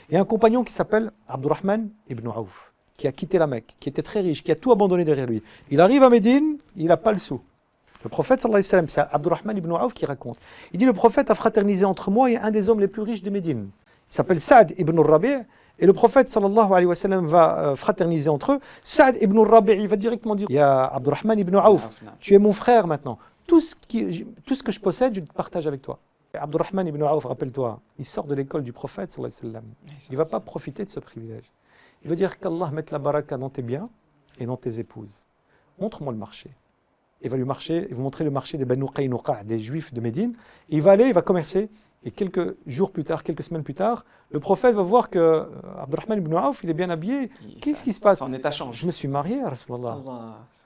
Il y a un compagnon qui s'appelle Abdurrahman ibn Auf, qui a quitté la Mecque, qui était très riche, qui a tout abandonné derrière lui. Il arrive à Médine, il n'a pas le sou. Le prophète, sallallahu alayhi wa sallam, c'est Abdurrahman ibn Auf qui raconte. Il dit, le prophète a fraternisé entre moi et un des hommes les plus riches de Médine. Il s'appelle Saad ibn al-Rabi', et le prophète, sallallahu alayhi wa sallam, va fraterniser entre eux. Saad ibn al-Rabi', il va directement dire, il y a Abdurrahman ibn Auf, tu es mon frère maintenant. Tout ce que je possède, je te partage avec toi. Abdurrahman ibn Auf, rappelle-toi, il sort de l'école du prophète, sallallahu alayhi wa sallam. Il ne va pas profiter de ce privilège. Il veut dire qu'Allah mette la baraka dans tes biens et dans tes épouses. Montre-moi le marché. Il va lui montrer le marché des Banu Qaynuqa, des Juifs de Médine. Et il va aller, il va commercer. Et quelques jours plus tard, quelques semaines plus tard, le prophète va voir que Abdurrahman ibn Auf, il est bien habillé. Qu'est-ce qui se passe? Son état change. Je me suis marié, Rasulallah.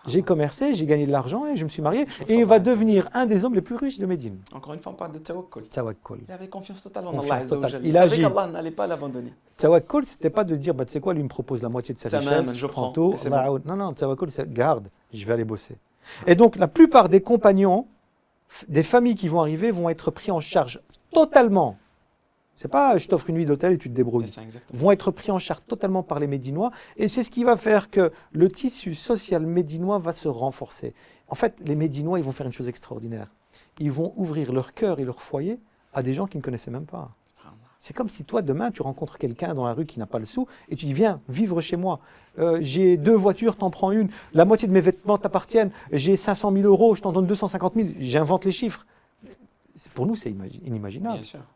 J'ai commercé, j'ai gagné de l'argent et je me suis marié. Et il va devenir un des hommes les plus riches de Médine. Encore une fois, on parle de tawakkul. Tawakkul. Il avait confiance totale en Allah. Il a agi. Allah n'allait pas l'abandonner. Tawakkul, c'était pas de dire, bah, tu sais quoi, lui me propose la moitié de sa richesse, je prends tout. Bon. Non, tawakkul, c'est garde, je vais aller bosser. Et donc, la plupart des compagnons, des familles qui vont arriver, vont être pris en charge totalement. C'est pas je t'offre une nuit d'hôtel et tu te débrouilles. Ça, vont être pris en charge totalement par les Médinois. Et c'est ce qui va faire que le tissu social médinois va se renforcer. En fait, les Médinois, ils vont faire une chose extraordinaire. Ils vont ouvrir leur cœur et leur foyer à des gens qu'ils ne connaissaient même pas. C'est comme si toi, demain, tu rencontres quelqu'un dans la rue qui n'a pas le sou et tu dis, viens, vivre chez moi. J'ai 2 voitures, t'en prends une. La moitié de mes vêtements t'appartiennent. J'ai 500 000 euros, je t'en donne 250 000. J'invente les chiffres. Pour nous, c'est inimaginable.